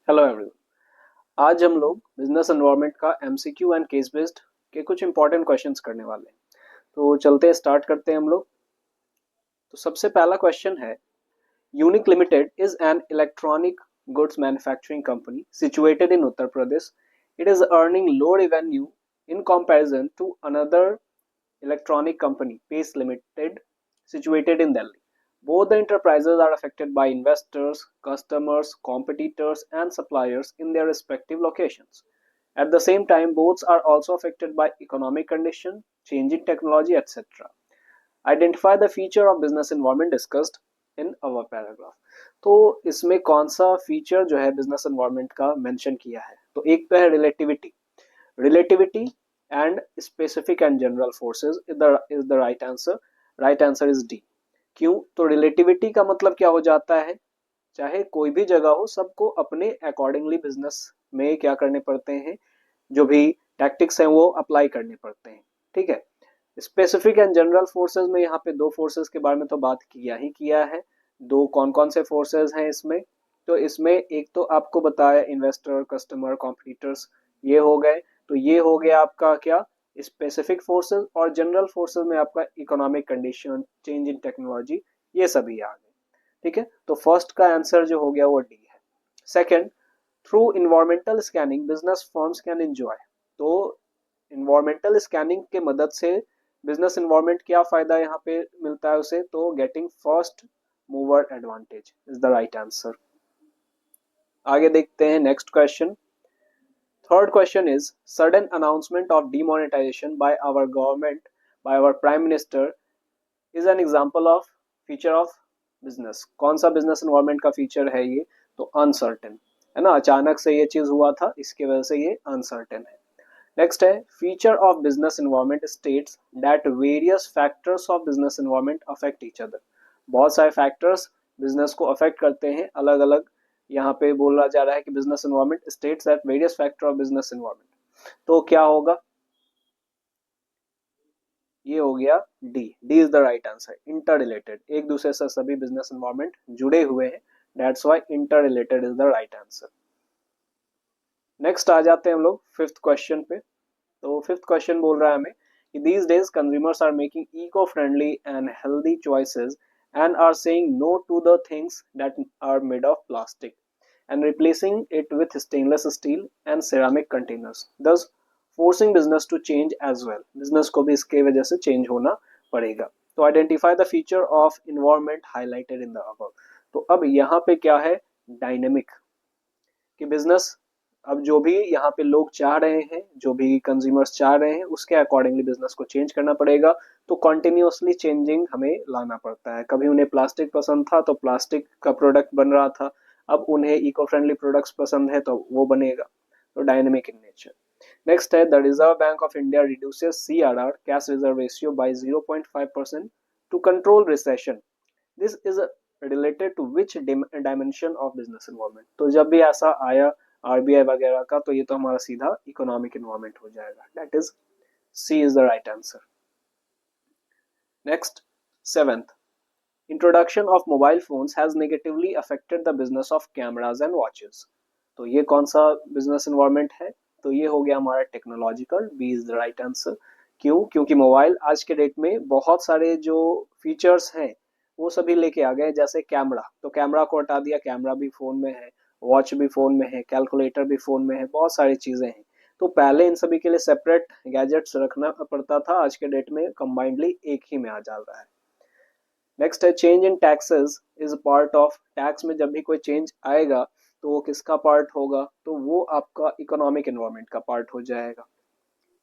Hello everyone. आज हम लोग बिजनेस एनवायरनमेंट का एमसीक्यू एंड केस बेस्ड के कुछ इंपॉर्टेंट क्वेश्चंस करने वाले हैं। तो चलते हैं, स्टार्ट करते हैं हम लोग। तो सबसे पहला क्वेश्चन है, unique limited is an electronic goods manufacturing company situated in Uttar Pradesh. It is earning low revenue in comparison to another electronic company, Pace Limited, situated in Delhi. Both the enterprises are affected by investors, customers, competitors, and suppliers in their respective locations. At the same time, both are also affected by economic condition, changing technology, etc. Identify the feature of business environment discussed in our paragraph. तो इसमें कौन सा feature जो है business environment का mention किया है? तो एक तो है relativity. Relativity and specific and general forces is the right answer. Right answer is D. क्यों? तो रिलेटिविटी का मतलब क्या हो जाता है, चाहे कोई भी जगह हो सबको अपने अकॉर्डिंगली बिजनेस में क्या करने पड़ते हैं, जो भी टैक्टिक्स हैं वो अप्लाई करने पड़ते हैं. ठीक है. स्पेसिफिक एंड जनरल फोर्सेस में यहाँ पे दो फोर्सेस के बारे में तो बात किया ही किया है. दो कौन कौन से फोर्सेस हैं इसमें? तो इसमें एक तो आपको बताया इन्वेस्टर, कस्टमर, कॉम्पिटिटर्स, ये हो गए. तो ये हो गया आपका क्या, स्पेसिफिक फोर्सेस. और जनरल फोर्सेस में आपका economic condition, change in technology, ये सभी आ गए. ठीक है. तो फर्स्ट का आंसर जो हो गया वो डी है. Second, through environmental scanning business firms can enjoy. तो इन्वायरमेंटल स्कैनिंग के मदद से बिजनेस इन्वायरमेंट क्या फायदा यहाँ पे मिलता है उसे? तो getting first mover advantage is the right answer. आगे देखते हैं next question. Third question is, sudden announcement of demonetization by our government, by our prime minister, is an example of feature of business. कौन सा business environment का feature है ये? तो uncertain है ना, अचानक से ये चीज हुआ था, इसके वजह से ये uncertain है. नेक्स्ट है, feature of business environment states that various factors of business environment affect each other. बहुत सारे factors business को affect करते हैं अलग अलग. यहाँ पे बोला जा रहा है कि business environment states that various factor of business environment. तो क्या होगा? ये हो गया D. D is the right answer. Inter related, एक दूसरे से सभी बिजनेस एनवायरनमेंट जुड़े हुए हैं, that's why inter related is the right answer. Next आ जाते हैं हम लोग फिफ्थ क्वेश्चन पे. तो फिफ्थ क्वेश्चन बोल रहा है हमें कि these days consumers are making eco-friendly and healthy choices and are saying no to the things that are made of plastic and replacing it with stainless steel and ceramic containers, thus forcing business to change as well. Business को भी इसके वजह से change होना पड़ेगा. तो identify the feature of environment highlighted in the above. तो अब यहाँ पे क्या है, डायनेमिक, कि बिजनेस अब जो भी यहाँ पे लोग चाह रहे हैं, जो भी कंज्यूमर्स चाह रहे हैं, उसके अकॉर्डिंगली बिजनेस को चेंज करना पड़ेगा. तो कॉन्टिन्यूसली चेंजिंग हमें लाना पड़ता है. कभी उन्हें प्लास्टिक पसंद था तो प्लास्टिक का प्रोडक्ट बन रहा था, अब उन्हें इको फ्रेंडली प्रोडक्ट्स पसंद है तो वो बनेगा. तो डायनेमिक इन नेचर. नेक्स्ट है, the Reserve Bank of India reduces CRR, cash reserve ratio, by 0.5% to control recession. This is related to which dimension of business involvement. तो जब भी ऐसा आया आरबीआई वगैरह का, तो ये तो हमारा सीधा इकोनॉमिक इन्वॉल्वमेंट हो जाएगा. That is C is the right answer. Next, seventh, introduction of mobile phones has negatively affected the business of cameras and watches. तो ये कौन सा बिजनेस इन्वॉल्वमेंट है? तो ये हो गया हमारा technological. B is the right answer. क्यों? क्योंकि मोबाइल आज के डेट में बहुत सारे जो फीचर्स हैं वो सभी लेके आ गए. जैसे कैमरा, तो कैमरा को हटा दिया, कैमरा भी फोन में है, वॉच भी फोन में है, कैलकुलेटर भी फोन में है, बहुत सारी चीजें हैं. तो पहले इन सभी के लिए सेपरेट गैजेट्स रखना पड़ता था, आज के डेट में कंबाइंडली एक ही में आ जा रहा है. नेक्स्ट है, change in taxes is part of. Tax में जब भी कोई चेंज आएगा तो वो किसका पार्ट होगा? तो वो आपका इकोनॉमिक एनवायरनमेंट का पार्ट हो जाएगा.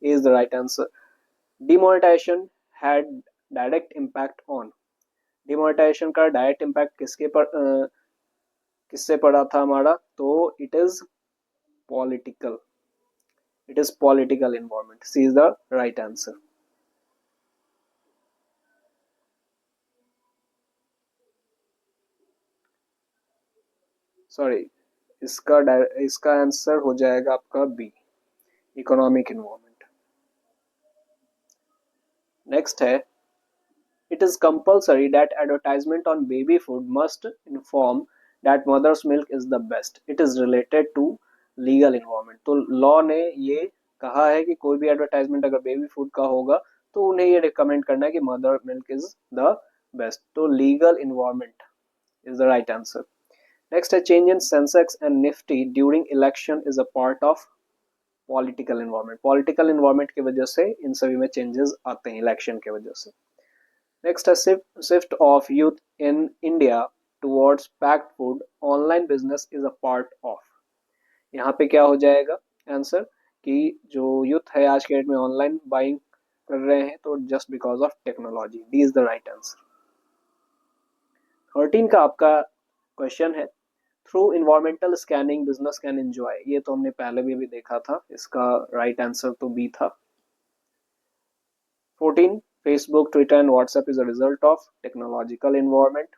Is the right answer. Demonetisation had direct impact on. Demonetisation का डायरेक्ट इम्पैक्ट किससे पड़ा था हमारा? तो it is political. It is political environment. C is the right answer. Sorry, इसका आंसर हो जाएगा आपका बी, इकोनॉमिक एनवायरनमेंट. नेक्स्ट है, it is compulsory that advertisement on baby food must inform that mother's milk is the best. It is related to legal environment. तो law ने ये कहा है कि कोई भी एडवर्टाइजमेंट अगर बेबी फूड का होगा तो उन्हें ये रिकमेंड करना है कि mother milk is the best. तो legal environment is the right answer. Next है change in Sensex and Nifty during election is a part of political environment. Political environment की वजह से इन सभी में चेंजेस आते हैं इलेक्शन की वजह से. नेक्स्ट है shift of youth in India towards packed food online business is a part of. यहाँ पे क्या हो जाएगा आंसर कि जो यूथ है आज के डेट में ऑनलाइन बाइंग कर रहे हैं तो just because of technology. D is the right answer. 13 का आपका क्वेश्चन है through environmental scanning business can enjoy. ये तो हमने पहले भी देखा था. इसका राइट आंसर तो बी था. 14 Facebook Twitter and WhatsApp is a result of technological environment.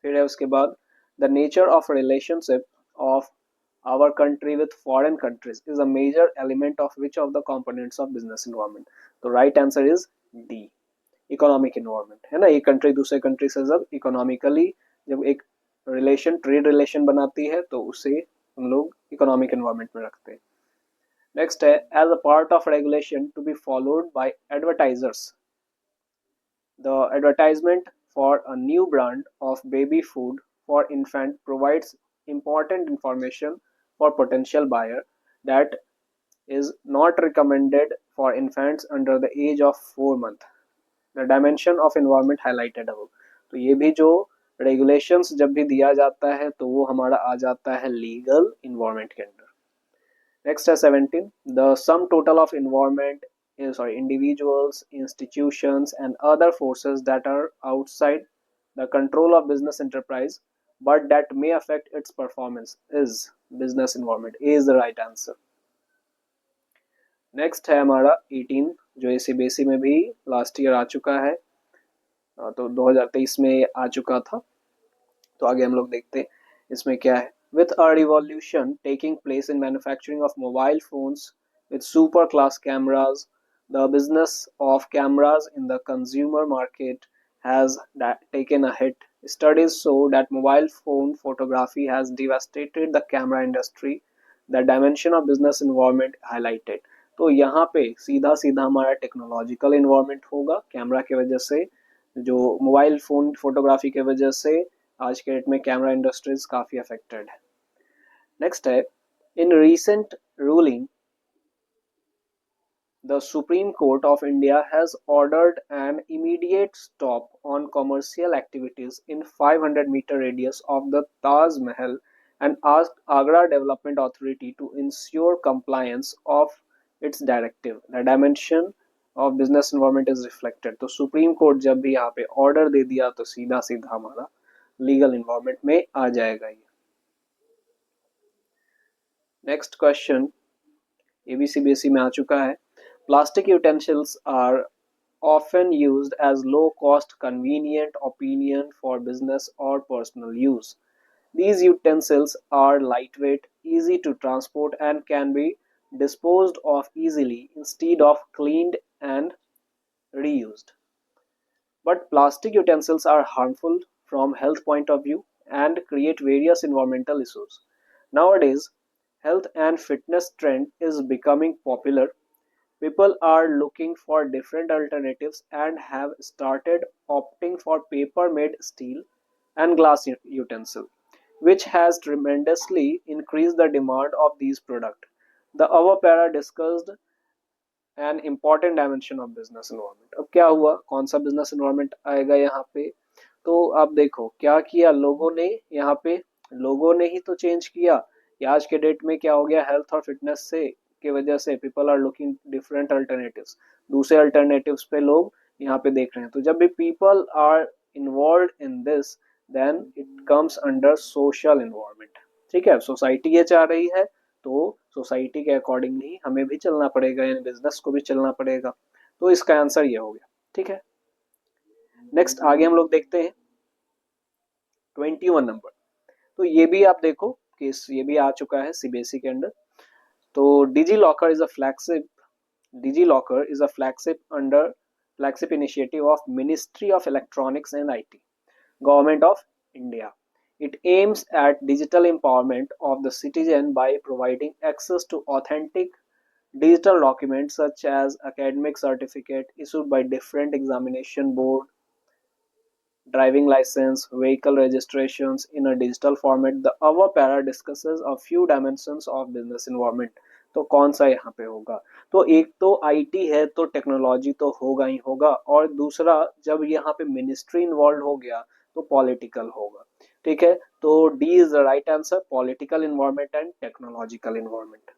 फिर है उसके बाद the nature of relationship of our country with foreign countries is a major element of which of the components of business environment. तो right answer is D, economic environment. है ना, एक country दूसरे country से जब इकोनॉमिकली जब एक relation trade relation बनाती है तो उसे हम लोग इकोनॉमिक एनवायरमेंट में रखते हैं. नेक्स्ट है as a part of regulation to be followed by advertisers the advertisement for a new brand of baby food for infant provides important information for potential buyer that is not recommended for infants under the age of 4 months. The dimension of environment highlighted above. तो ये भी जो regulations जब भी दिया जाता है तो वो हमारा आ जाता है legal environment के अंदर. Next है 17. The sum total of environment individuals, institutions and other forces that are outside the control of business enterprise but that may affect its performance is business environment. A is the right answer. Next है हमारा 18 जो एसीबीएसई में भी last year आ चुका है. तो 2023 में आ चुका था. तो आगे हम लोग देखते हैं इसमें क्या है. With a revolution taking place in manufacturing of mobile phones with super class cameras, the business of cameras in the consumer market has taken a hit. Studies show that mobile phone photography has devastated the camera industry. The dimension of business environment highlighted. तो यहाँ पे सीधा सीधा हमारा technological environment होगा. Camera की वजह से जो मोबाइल फोन फोटोग्राफी की वजह से आज के डेट में कैमरा इंडस्ट्रीज काफी अफेक्टेड है. नेक्स्ट है in recent ruling the Supreme Court of India has ordered an immediate stop on commercial activities in 500-meter radius of the Taj Mahal and asked Agra Development Authority to ensure compliance of its directive. The dimension of business environment is reflected. तो supreme court जब भी यहाँ पे order दे दिया तो सीधा सीधा हमारा लीगल इन्वायरमेंट में आ जाएगा ये. नेक्स्ट क्वेश्चन एबीसीबीएसई में आ चुका है. Plastic utensils are often used as low-cost, convenient option for business or personal use. These utensils are lightweight, easy to transport, and can be disposed of easily instead of cleaned and reused. But plastic utensils are harmful from health point of view and create various environmental issues. Nowadays, health and fitness trend is becoming popular. People are looking for different alternatives and have started opting for paper-made steel and glass utensil, which has tremendously increased the demand of these products. The above para discussed an important dimension of business environment. अब क्या हुआ, कौन सा business environment आएगा यहाँ पे. तो आप देखो क्या किया लोगों ने. यहाँ पे लोगों ने ही तो चेंज किया कि आज के डेट में क्या हो गया, हेल्थ और फिटनेस से की वजह से people are looking different alternatives. दूसरे अल्टरनेटिव्स पे लोग यहाँ पे देख रहे हैं. तो जब भी people are involve in this then it comes under social environment. ठीक है, सोसाइटी ये चाह रही है तो सोसाइटी के अकॉर्डिंगली हमें भी चलना पड़ेगा, यानी बिजनेस को भी चलना पड़ेगा. तो इसका आंसर ये हो गया. ठीक है, नेक्स्ट आगे हम लोग देखते हैं 21 नंबर. तो ये भी आप देखो कि ये भी आ चुका है सीबीएसई के अंदर. तो DigiLocker is a flagship initiative of Ministry of Electronics and IT, Government of India. It aims at digital empowerment of the citizen by providing access to authentic digital documents such as academic certificate issued by different examination board, driving license, vehicle registrations in a digital format. The above para discusses a few dimensions of business environment. तो कौन सा यहाँ पे होगा? तो एक तो IT है तो टेक्नोलॉजी तो होगा ही होगा, और दूसरा जब यहाँ पे मिनिस्ट्री इन्वॉल्व हो गया तो पॉलिटिकल होगा. ठीक है, तो D is the right answer, political environment and technological environment.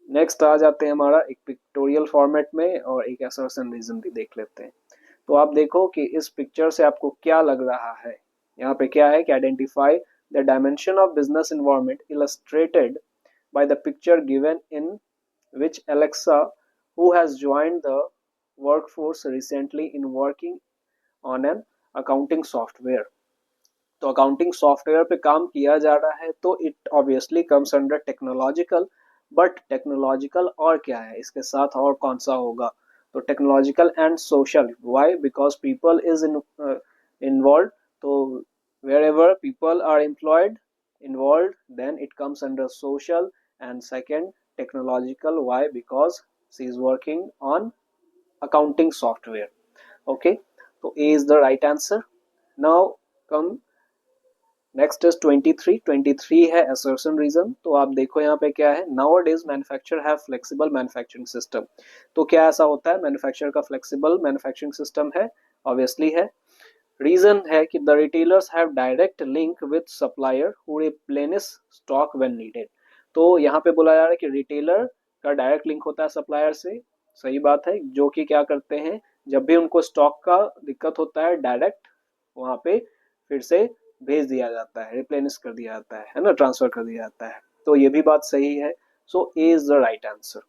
Next आ जाते हैं हमारा एक पिक्टोरियल फॉर्मेट में, और एक असर्शन रीजन भी देख लेते हैं. तो आप देखो कि इस पिक्चर से आपको क्या लग रहा है. यहाँ पे क्या है कि identify the dimension of business environment illustrated by the picture given, in which Alexa, who has joined the workforce recently in working on an accounting software. तो अकाउंटिंग सॉफ्टवेयर पे काम किया जा रहा है, तो it obviously comes under technological. But technological और क्या है, इसके साथ और कौन सा होगा? तो technological and social. Why? Because people is involve. तो wherever people are employed involved, then it comes under social. And second, technological. Why? Because she is working on accounting software. Okay, so A is the right answer. Now come next is 23. 23 है assertion reason. तो आप देखो यहाँ पे क्या है, nowadays manufacturer have flexible manufacturing system. तो क्या ऐसा होता है, manufacturer का flexible manufacturing system है? Obviously है. रीजन है कि the retailers have direct link with supplier who replenish stock when needed. तो यहाँ पे बोला जा रहा है कि रिटेलर का डायरेक्ट लिंक होता है सप्लायर से. सही बात है, जो कि क्या करते हैं, जब भी उनको स्टॉक का दिक्कत होता है डायरेक्ट वहां पे फिर से भेज दिया जाता है, रिप्लेनिश कर दिया जाता है ना, ट्रांसफर कर दिया जाता है. तो ये भी बात सही है. So A is the right answer.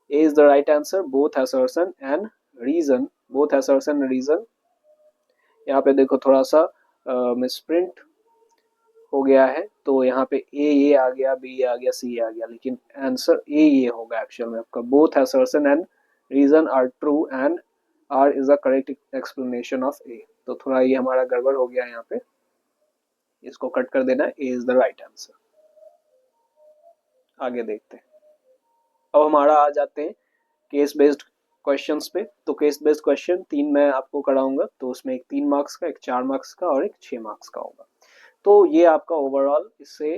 A is the right answer. Both assertion and reason, both assertion and reason. यहाँ पे देखो थोड़ा सा मिसप्रिंट हो गया है, तो यहाँ पे ए ये आ गया, बी आ गया, सी आ गया, लेकिन आंसर ए ये होगा एक्चुअल में आपका. Both assertion and reason are true and R is the correct explanation of A. तो थोड़ा ये हमारा गड़बड़ हो गया यहाँ पे, इसको कट कर देना. ए इज द राइट आंसर. आगे देखते हैं. अब हमारा आ जाते हैं केस बेस्ड क्वेश्चंस पे. तो केस बेस्ड क्वेश्चन 3 मैं आपको कराऊंगा, तो उसमें एक 3 मार्क्स का, एक 4 मार्क्स का और एक 6 मार्क्स का होगा. तो ये आपका ओवरऑल इससे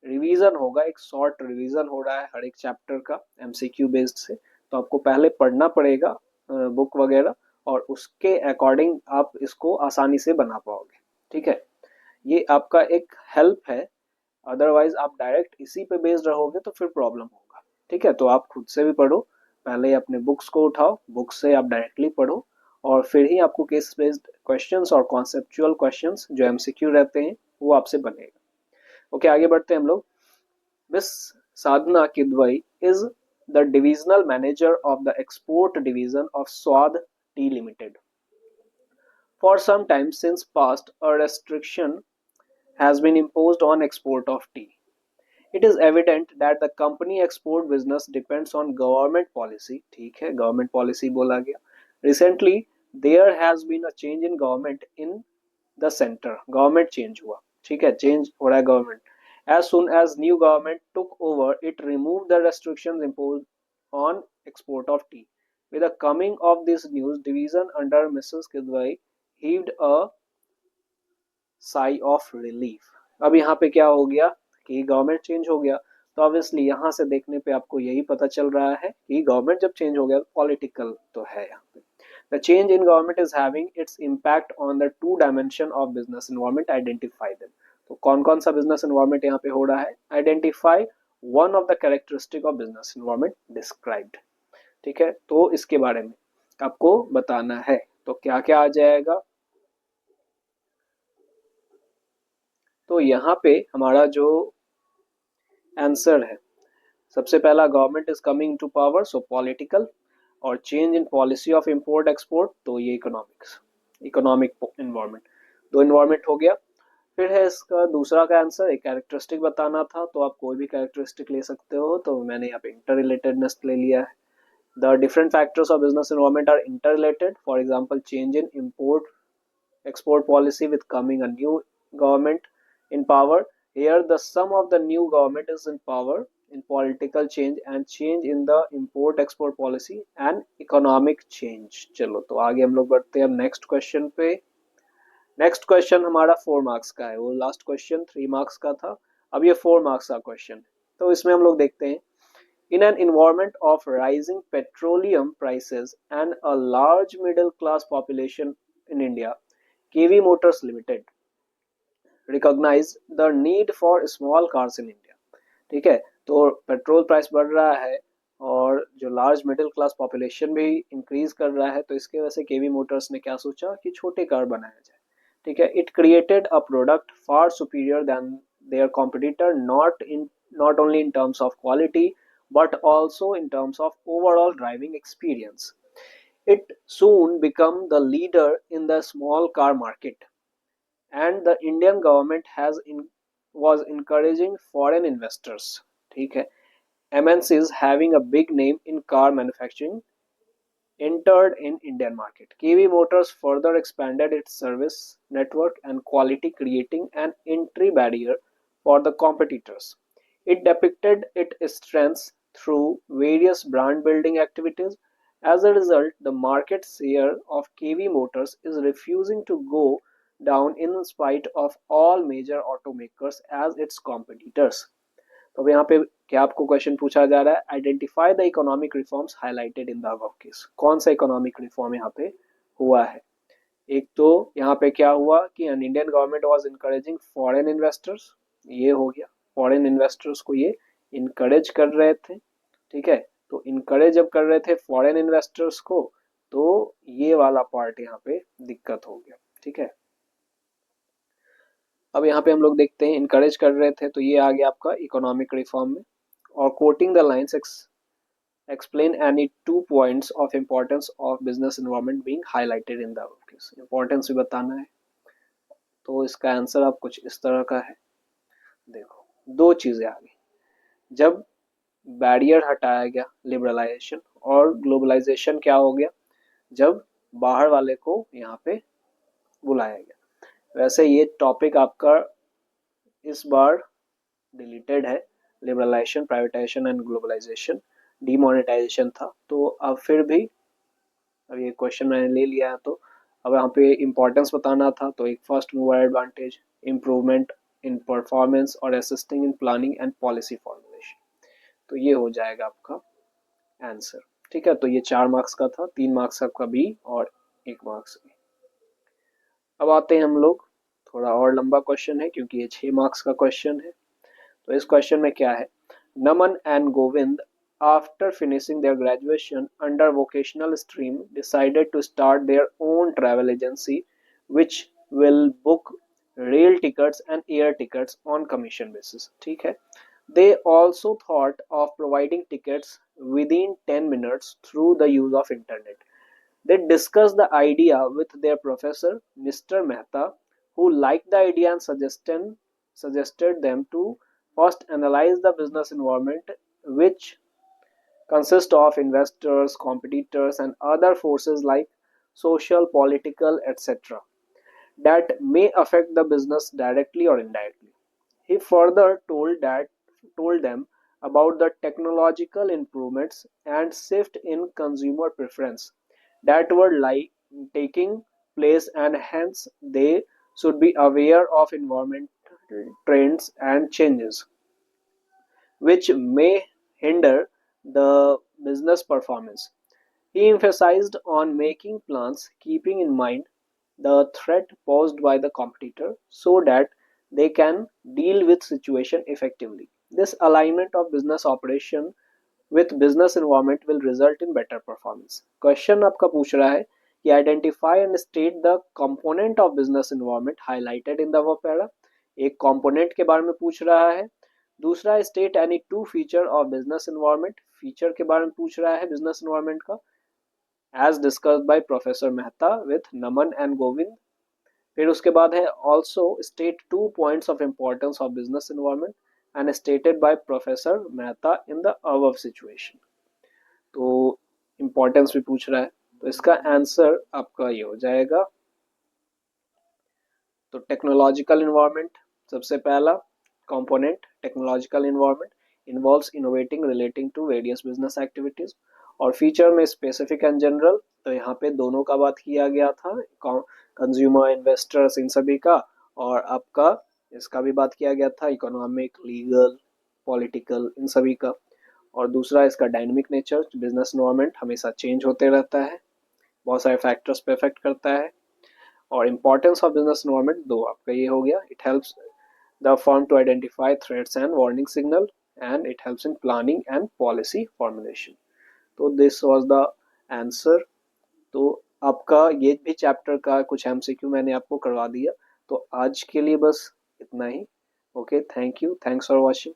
रिवीजन होगा, एक शॉर्ट रिवीजन हो रहा है हर एक चैप्टर का एमसीक्यू बेस्ड से. तो आपको पहले पढ़ना पड़ेगा बुक वगैरह, और उसके अकॉर्डिंग आप इसको आसानी से बना पाओगे. ठीक है, ये आपका एक हेल्प है. अदरवाइज आप डायरेक्ट इसी पे बेस्ड रहोगे तो फिर प्रॉब्लम होगा. ठीक है, तो आप खुद से भी पढ़ो, पहले अपने बुक्स को उठाओ, बुक से आप डायरेक्टली पढ़ो, और फिर ही आपको केस बेस्ड क्वेश्चंस और कॉन्सेप्चुअल क्वेश्चंस जो एमसीक्यू रहते हैं वो आपसे बनेगा. ओके, आगे बढ़ते हैं हम लोग. Miss Sadhana Kidwai is the divisional manager of the export division of Swad tea limited. For some time since past a restriction has been imposed on export of tea. It is evident that the company export business depends on government policy. ठीक है, government policy बोला गया. Recently, there has been a change in government in the center. Government change हुआ. ठीक है, change हो रहा है government. As soon as new government took over, it removed the restrictions imposed on export of tea. With the coming of this news, division under Mrs. Kidwai heaved a sigh of relief. अब यहाँ पे क्या हो गया कि government change हो गया, तो ऑब्वियसली यहाँ से देखने पे आपको यही पता चल रहा है कि गवर्नमेंट जब चेंज हो गया पॉलिटिकल तो है यहाँ पे. The change in government is having its impact on the two dimension of business environment. Identify them. तो कौन कौन सा बिजनेस एनवायरनमेंट यहाँ पे हो रहा है, identify one of the characteristic of business environment described. ठीक है, तो इसके बारे में आपको बताना है. तो क्या क्या आ जाएगा, तो यहाँ पे हमारा जो आंसर है, सबसे पहला government is coming to power, so political. और change in policy of import export, तो ये इकोनॉमिक्स, इकोनॉमिक एनवायरनमेंट. दो एनवायरनमेंट हो गया. फिर है इसका दूसरा का आंसर, एक कैरेक्टरिस्टिक बताना था, तो आप कोई भी कैरेक्टरिस्टिक ले सकते हो, तो मैंने यहाँ पे इंटर रिलेटेडनेस ले लिया है. The different factors of business environment are interrelated. For example change in import export policy with coming a new government in power. Here the sum of the new government is in power in political change and change in the import export policy and economic change. चलो तो आगे हम लोग बढ़ते हैं अब next question पे। Next question हमारा 4 मार्क्स का है, वो लास्ट क्वेश्चन 3 मार्क्स का था, अब ये 4 मार्क्स का क्वेश्चन है। तो इसमें हम लोग देखते हैं, in an environment of rising petroleum prices and a large middle class population in India, KV Motors Limited recognized the need for small cars in India। ठीक है, तो पेट्रोल प्राइस बढ़ रहा है और जो लार्ज मिडिल क्लास पॉपुलेशन भी increase कर रहा है, तो इसके वजह से केवी मोटर्स ने क्या सोचा कि छोटे कार बनाया जाए। ठीक है, it created a product far superior than their competitor, not only in terms of quality but also in terms of overall driving experience. It soon became the leader in the small car market, and the Indian government was encouraging foreign investors. ठीक है, MNCs having a big name in car manufacturing entered in Indian market. KV Motors further expanded its service network and quality, creating an entry barrier for the competitors. It depicted its strengths through various brand building activities. As a result, the market share of KV Motors is refusing to go down in spite of all major automakers as its competitors. तो अब यहाँ पे क्या आपको question पूछा जा रहा है, identify the economic reforms highlighted in the above case. कौन सा इकोनॉमिक रिफॉर्म यहाँ पे हुआ है? एक तो यहाँ पे क्या हुआ कि an Indian government was encouraging foreign investors, ये हो गया, फॉरेन इन्वेस्टर्स को ये इनकरेज कर रहे थे। ठीक है, तो इनकरेज जब कर रहे थे फॉरेन इन्वेस्टर्स को, तो ये वाला पार्ट यहाँ पे दिक्कत हो गया। ठीक है, अब यहाँ पे हम लोग देखते हैं इनकरेज कर रहे थे, तो ये आ गया आपका इकोनॉमिक रिफॉर्म में। और coating the lines explain any 2 points of importance of business environment being highlighted in the case। Importance भी बताना है, तो इसका आंसर आप कुछ इस तरह का है। देखो, दो चीजें आ गई, जब बैरियर हटाया गया लिबरलाइजेशन, और ग्लोबलाइजेशन क्या हो गया जब बाहर वाले को यहाँ पे बुलाया गया। वैसे ये टॉपिक आपका इस बार डिलीटेड है, liberalisation, privatisation and globalisation, demonetisation था, तो अब फिर भी अब ये क्वेश्चन मैंने ले लिया है, तो अब यहाँ पे इम्पोर्टेंस बताना था, तो एक first mover advantage, improvement in performance और assisting in planning and policy formulation, तो ये हो जाएगा आपका आंसर। ठीक है, तो ये 4 मार्क्स का था, 3 मार्क्स आपका बी और 1 मार्क्स ए। अब आते हैं हम लोग, थोड़ा और लंबा क्वेश्चन है क्योंकि ये 6 मार्क्स का क्वेश्चन है। तो इस क्वेश्चन में क्या है, Naman and Govind after finishing their graduation under vocational stream decided to start their own travel agency which will book rail tickets and air tickets on commission basis। ठीक है, they also thought of providing tickets within 10 minutes through the use of internet। they discussed the idea with their professor Mr. Mehta, who liked the idea and suggested them to first analyze the business environment, which consist of investors, competitors, and other forces like social, political, etc., that may affect the business directly or indirectly. He further told them about the technological improvements and shift in consumer preference that were taking place, and hence they should be aware of environmental trends and changes which may hinder the business performance. He emphasized on making plans keeping in mind the threat posed by the competitor so that they can deal with situation effectively. This alignment of business operation with business environment will result in better performance। Question आपका पूछ रहा है कि identify and state the component of business environment highlighted in the above para। एक component के बारे में पूछ रहा है, दूसरा state any 2 feature of business environment, feature के बारे में पूछ रहा है बिजनेस एनवायरनमेंट का, as discussed by professor Mehta with Naman and Govind. फिर उसके बाद है also state 2 points of importance of business environment and stated by professor Mehta in the above situation. तो इंपॉर्टेंस भी पूछ रहा है, तो इसका आंसर आपका ये हो जाएगा तो टेक्नोलॉजिकल इन्वायरमेंट सबसे पहला component, technological environment involves innovating relating to various business activities. और फीचर में स्पेसिफिक एंड जनरल, तो यहाँ पे दोनों का बात किया गया था, कंज्यूमर, इन्वेस्टर्स, इन सभी का। और आपका इसका भी बात किया गया था, इकोनॉमिक, लीगल, पॉलिटिकल, इन सभी का। और दूसरा इसका डायनेमिक नेचर, बिजनेस एनवायरनमेंट हमेशा चेंज होते रहता है, बहुत सारे फैक्टर्स पे इफेक्ट करता है। और इम्पोर्टेंस ऑफ बिजनेस एनवायरनमेंट दो आपका ये हो गया, it helps the firm to identify threats and warning signal and it helps in planning and policy formulation. तो दिस वाज द आंसर। तो आपका ये भी चैप्टर का कुछ एमसीक्यू मैंने आपको करवा दिया। तो आज के लिए बस इतना ही। Okay, thank you, thanks for watching.